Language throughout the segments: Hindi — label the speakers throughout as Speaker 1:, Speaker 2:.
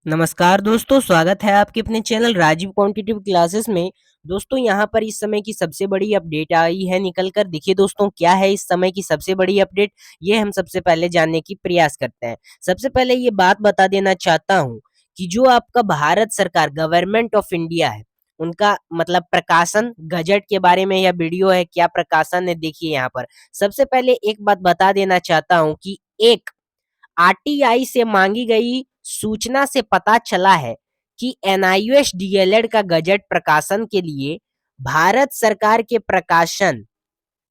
Speaker 1: नमस्कार दोस्तों, स्वागत है आपके अपने चैनल राजीव कॉम्पिटिटिव क्लासेस में। दोस्तों यहाँ पर इस समय की सबसे बड़ी अपडेट आई है निकल कर। देखिए दोस्तों, क्या है इस समय की सबसे बड़ी अपडेट, ये हम सबसे पहले जानने की प्रयास करते हैं। सबसे पहले ये बात बता देना चाहता हूँ कि जो आपका भारत सरकार गवर्नमेंट ऑफ इंडिया है, उनका मतलब प्रकाशन गजट के बारे में यह वीडियो है। क्या प्रकाशन है, देखिए यहाँ पर सबसे पहले एक बात बता देना चाहता हूँ कि एक आरटीआई से मांगी गई सूचना से पता चला है कि एनआईओएस डीएलएड का गजट प्रकाशन के लिए भारत सरकार के प्रकाशन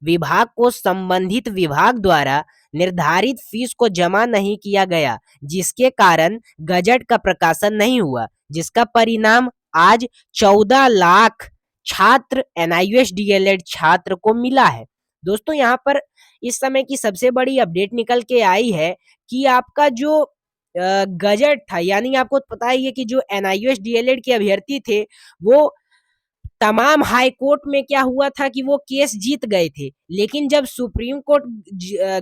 Speaker 1: विभाग को संबंधित विभाग द्वारा निर्धारित फीस को जमा नहीं किया गया, जिसके कारण गजट का प्रकाशन नहीं हुआ, जिसका परिणाम आज 14 लाख छात्र एनआईओएस डीएलएड छात्र को मिला है। दोस्तों यहाँ पर इस समय की सबसे बड़ी अपडेट निकल के आई है कि आपका जो गजट था, यानी आपको पता ही है कि जो एनआईओएस डीएलएड के अभ्यर्थी थे वो तमाम हाई कोर्ट में क्या हुआ था कि वो केस जीत गए थे, लेकिन जब सुप्रीम कोर्ट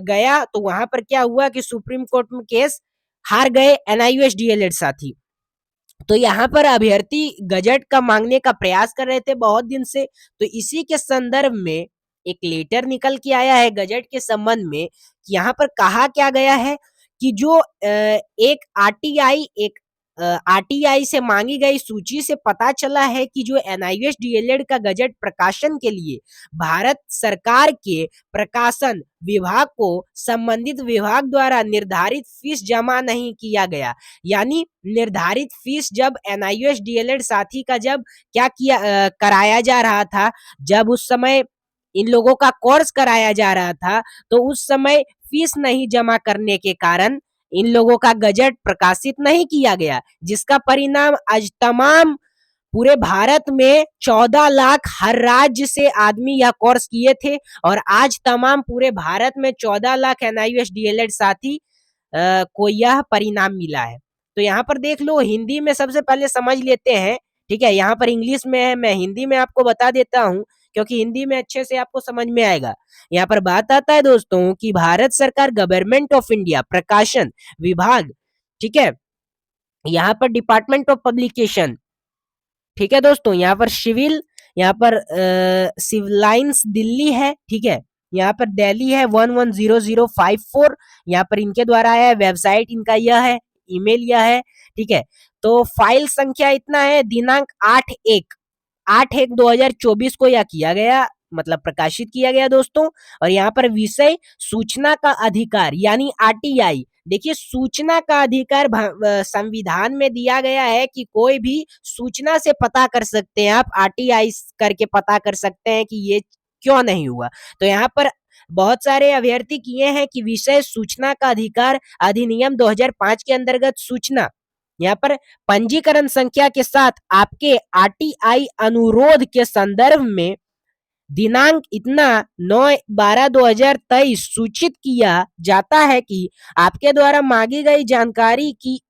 Speaker 1: गया तो वहां पर क्या हुआ कि सुप्रीम कोर्ट में केस हार गए एनआईओएस डीएलएड साथी। तो यहाँ पर अभ्यर्थी गजट का मांगने का प्रयास कर रहे थे बहुत दिन से। तो इसी के संदर्भ में एक लेटर निकल के आया है गजट के संबंध में कि यहाँ पर कहा क्या गया है कि जो एक आरटीआई से मांगी गई सूची से पता चला है कि जो एनआईओएस डीएलएड का गजट प्रकाशन के लिए भारत सरकार के प्रकाशन विभाग को संबंधित विभाग द्वारा निर्धारित फीस जमा नहीं किया गया। यानी निर्धारित फीस जब एनआईओएस डीएलएड साथी का जब क्या किया कराया जा रहा था, जब उस समय इन लोगों का कोर्स कराया जा रहा था, तो उस समय फीस नहीं जमा करने के कारण इन लोगों का गजट प्रकाशित नहीं किया गया, जिसका परिणाम आज तमाम पूरे भारत में 14 लाख हर राज्य से आदमी यह कोर्स किए थे और आज तमाम पूरे भारत में 14 लाख एनआईओएस डीएलएड साथी को यह परिणाम मिला है। तो यहाँ पर देख लो, हिंदी में सबसे पहले समझ लेते हैं, ठीक है। यहाँ पर इंग्लिश में है, मैं हिंदी में आपको बता देता हूँ क्योंकि हिंदी में अच्छे से आपको समझ में आएगा। यहाँ पर बात आता है दोस्तों कि भारत सरकार गवर्नमेंट ऑफ इंडिया प्रकाशन विभाग, ठीक है, यहाँ पर डिपार्टमेंट ऑफ पब्लिकेशन, ठीक है दोस्तों, यहाँ पर सिविल, यहाँ पर सिविल लाइन्स दिल्ली है, ठीक है, यहाँ पर दिल्ली है 110054, यहाँ पर इनके द्वारा है, वेबसाइट इनका यह है, ईमेल यह है, ठीक है। तो फाइल संख्या इतना है, दिनांक 8/1/2024 को यह किया गया, मतलब प्रकाशित किया गया दोस्तों। और यहाँ पर विषय सूचना का अधिकार यानी आरटीआई। देखिए, सूचना का अधिकार संविधान में दिया गया है कि कोई भी सूचना से पता कर सकते हैं, आप आरटीआई करके पता कर सकते हैं कि ये क्यों नहीं हुआ। तो यहाँ पर बहुत सारे अभ्यर्थी किए हैं कि विषय सूचना का अधिकार अधिनियम 2005 के अंतर्गत सूचना, यहाँ पर पंजीकरण संख्या के साथ आपके आरटीआई अनुरोध के संदर्भ में दिनांक इतना 9/12/2023 सूचित किया जाता है कि आपके द्वारा मांगी गई जानकारी की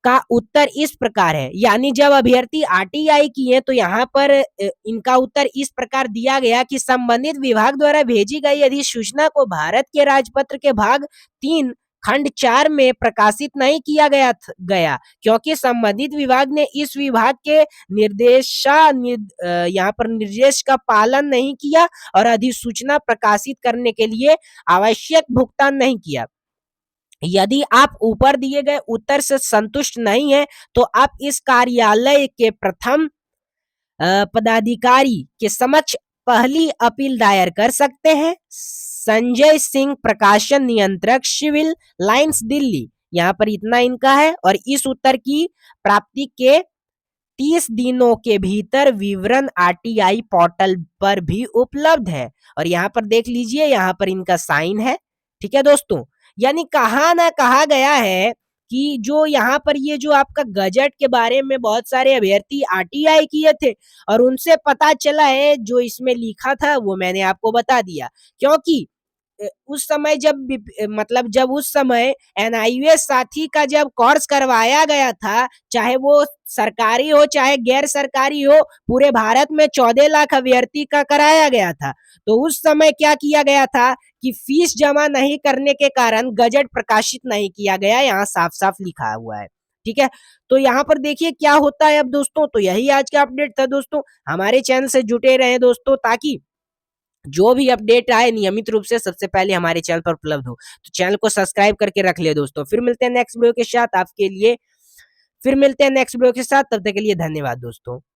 Speaker 1: का उत्तर इस प्रकार है। यानी जब अभ्यर्थी आरटीआई किए तो यहाँ पर इनका उत्तर इस प्रकार दिया गया कि संबंधित विभाग द्वारा भेजी गई अधिसूचना को भारत के राजपत्र के भाग 3 खंड 4 में प्रकाशित नहीं किया गया क्योंकि संबंधित विभाग ने इस विभाग के यहाँ पर निर्देश का पालन नहीं किया और अधिसूचना प्रकाशित करने के लिए आवश्यक भुगतान नहीं किया। यदि आप ऊपर दिए गए उत्तर से संतुष्ट नहीं है तो आप इस कार्यालय के प्रथम पदाधिकारी के समक्ष पहली अपील दायर कर सकते हैं। संजय सिंह, प्रकाशन नियंत्रक, सिविल लाइन्स दिल्ली। यहाँ पर इतना इनका है और इस उत्तर की प्राप्ति के 30 दिनों के भीतर विवरण आरटीआई पोर्टल पर भी उपलब्ध है। और यहाँ पर देख लीजिए, यहाँ पर इनका साइन है, ठीक है दोस्तों। यानी कहा ना कहा गया है कि जो यहाँ पर ये जो आपका गजट के बारे में बहुत सारे अभ्यर्थी आरटीआई किए थे और उनसे पता चला है, जो इसमें लिखा था वो मैंने आपको बता दिया। क्योंकि उस समय जब उस समय एनआईओएस साथी का जब कोर्स करवाया गया था, चाहे वो सरकारी हो चाहे गैर सरकारी हो, पूरे भारत में 14 लाख अभ्यर्थी का कराया गया था। तो उस समय क्या किया गया था कि फीस जमा नहीं करने के कारण गजट प्रकाशित नहीं किया गया, यहाँ साफ साफ लिखा हुआ है। ठीक है। तो यहाँ पर देखिए क्या होता है अब दोस्तों, तो यही आज का अपडेट था दोस्तों। हमारे चैनल से जुटे रहें दोस्तों, ताकि जो भी अपडेट आए नियमित रूप से सबसे पहले हमारे चैनल पर उपलब्ध हो। तो चैनल को सब्सक्राइब करके रख ले दोस्तों। फिर मिलते हैं नेक्स्ट वीडियो के साथ आपके लिए, फिर मिलते हैं नेक्स्ट वीडियो के साथ, तब तक के लिए धन्यवाद दोस्तों।